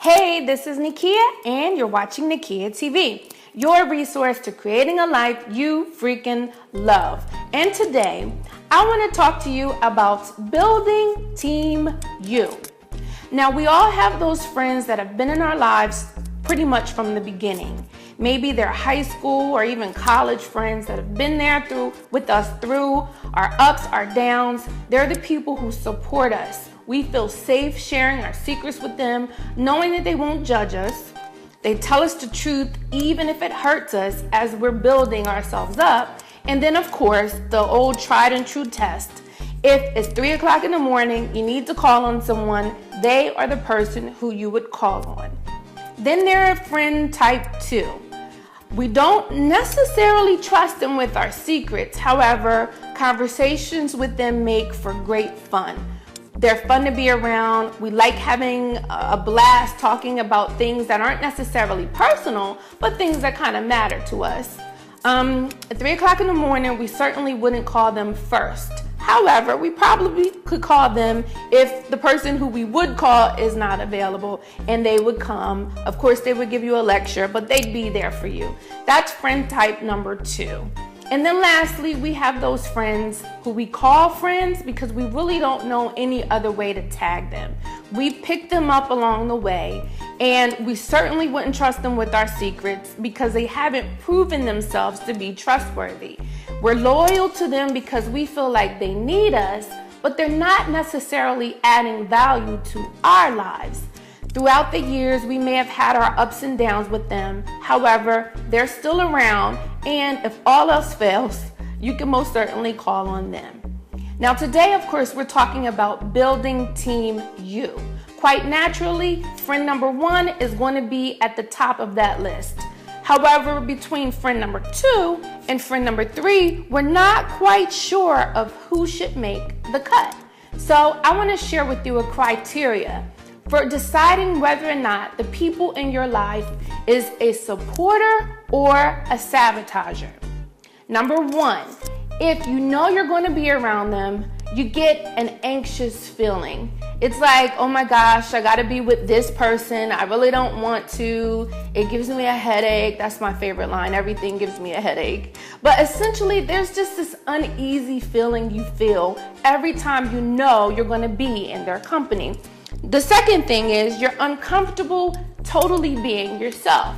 Hey, this is Nakeia, and you're watching Nakeia TV, your resource to creating a life you freaking love. And today, I want to talk to you about building Team You. Now, we all have those friends that have been in our lives pretty much from the beginning. Maybe they're high school or even college friends that have been there with us through our ups, our downs. They're the people who support us. We feel safe sharing our secrets with them, knowing that they won't judge us. They tell us the truth even if it hurts us as we're building ourselves up. And then, of course, the old tried and true test. If it's 3 o'clock in the morning, you need to call on someone, they are the person who you would call on. Then there are friend type 2. We don't necessarily trust them with our secrets. However, conversations with them make for great fun. They're fun to be around. We like having a blast talking about things that aren't necessarily personal, but things that kind of matter to us. At 3 o'clock in the morning, we certainly wouldn't call them first. However, we probably could call them if the person who we would call is not available, and they would come. Of course, they would give you a lecture, but they'd be there for you. That's friend type number 2. And then lastly, we have those friends who we call friends because we really don't know any other way to tag them. We picked them up along the way, and we certainly wouldn't trust them with our secrets because they haven't proven themselves to be trustworthy. We're loyal to them because we feel like they need us, but they're not necessarily adding value to our lives. Throughout the years, we may have had our ups and downs with them. However, they're still around, and if all else fails, you can most certainly call on them. Now today, of course, we're talking about building Team You. Quite naturally, friend number 1 is going to be at the top of that list. However, between friend number 2 and friend number 3, we're not quite sure of who should make the cut. So I want to share with you a criteria for deciding whether or not the people in your life is a supporter or a sabotager. Number 1, if you know you're going to be around them, you get an anxious feeling. It's like, oh my gosh, I gotta be with this person. I really don't want to. It gives me a headache. That's my favorite line. Everything gives me a headache. But essentially, there's just this uneasy feeling you feel every time you know you're gonna be in their company. The second thing is you're uncomfortable totally being yourself.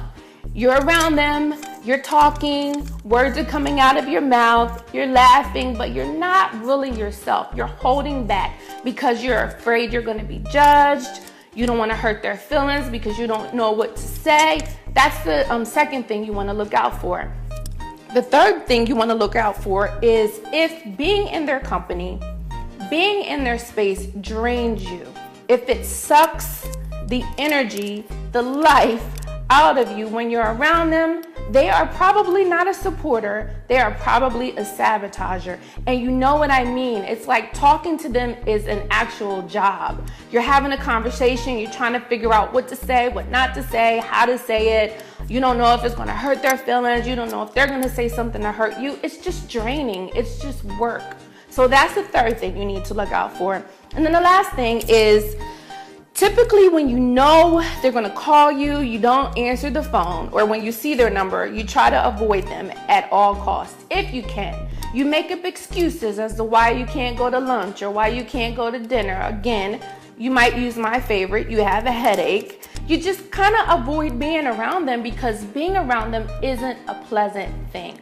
You're around them, you're talking, words are coming out of your mouth, you're laughing, but you're not really yourself. You're holding back because you're afraid you're going to be judged. You don't want to hurt their feelings because you don't know what to say. That's the second thing you want to look out for. The third thing you want to look out for is if being in their company, being in their space drains you. If it sucks the energy, the life out of you when you're around them, they are probably not a supporter. They are probably a sabotager. And you know what I mean. It's like talking to them is an actual job. You're having a conversation. You're trying to figure out what to say, what not to say, how to say it. You don't know if it's going to hurt their feelings. You don't know if they're going to say something to hurt you. It's just draining. It's just work. So that's the third thing you need to look out for. And then the last thing is, typically when you know they're going to call you, you don't answer the phone, or when you see their number, you try to avoid them at all costs if you can. You make up excuses as to why you can't go to lunch or why you can't go to dinner. Again, you might use my favorite, you have a headache. You just kind of avoid being around them because being around them isn't a pleasant thing.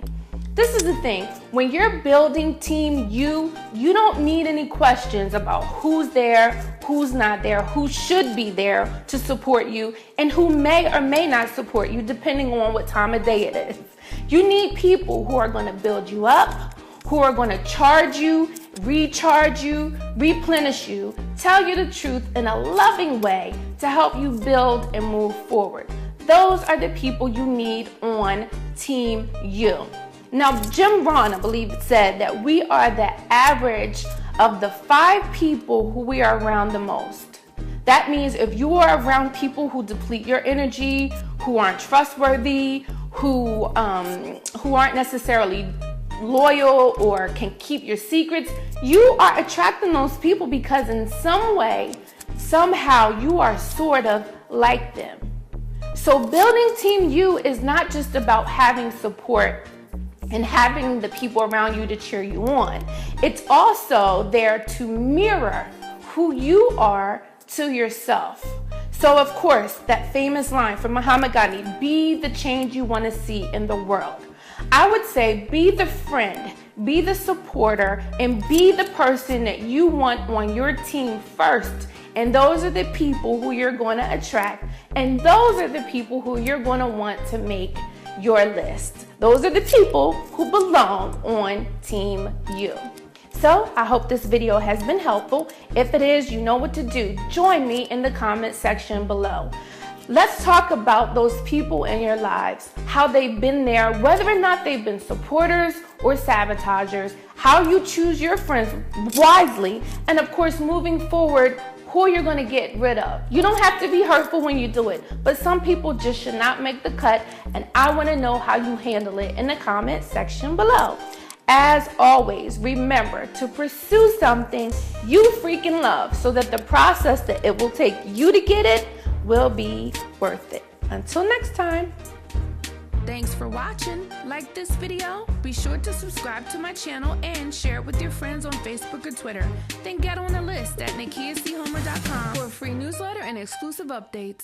This is the thing, when you're building Team You, you don't need any questions about who's there, who's not there, who should be there to support you, and who may or may not support you depending on what time of day it is. You need people who are going to build you up, who are going to charge you, recharge you, replenish you, tell you the truth in a loving way to help you build and move forward. Those are the people you need on Team You. Now, Jim Rohn, I believe, said that we are the average of the 5 people who we are around the most. That means if you are around people who deplete your energy, who aren't trustworthy, who aren't necessarily loyal or can keep your secrets, you are attracting those people because in some way, somehow you are sort of like them. So building Team You is not just about having support and having the people around you to cheer you on. It's also there to mirror who you are to yourself. So of course, that famous line from Muhammad Gandhi, be the change you want to see in the world. I would say be the friend, be the supporter, and be the person that you want on your team first. And those are the people who you're going to attract. And those are the people who you're going to want to make your list. Those are the people who belong on Team You. So I hope this video has been helpful. If it is, you know what to do. Join me in the comment section below. Let's talk about those people in your lives, how they've been there, whether or not they've been supporters or sabotagers, how you choose your friends wisely, and of course, moving forward, who you're going to get rid of. You don't have to be hurtful when you do it, but some people just should not make the cut, and I want to know how you handle it in the comment section below. As always, remember to pursue something you freaking love so that the process that it will take you to get it will be worth it. Until next time. Thanks for watching. Like this video? Be sure to subscribe to my channel and share it with your friends on Facebook or Twitter. Then get on the list at NakeiaChomer.com for a free newsletter and exclusive updates.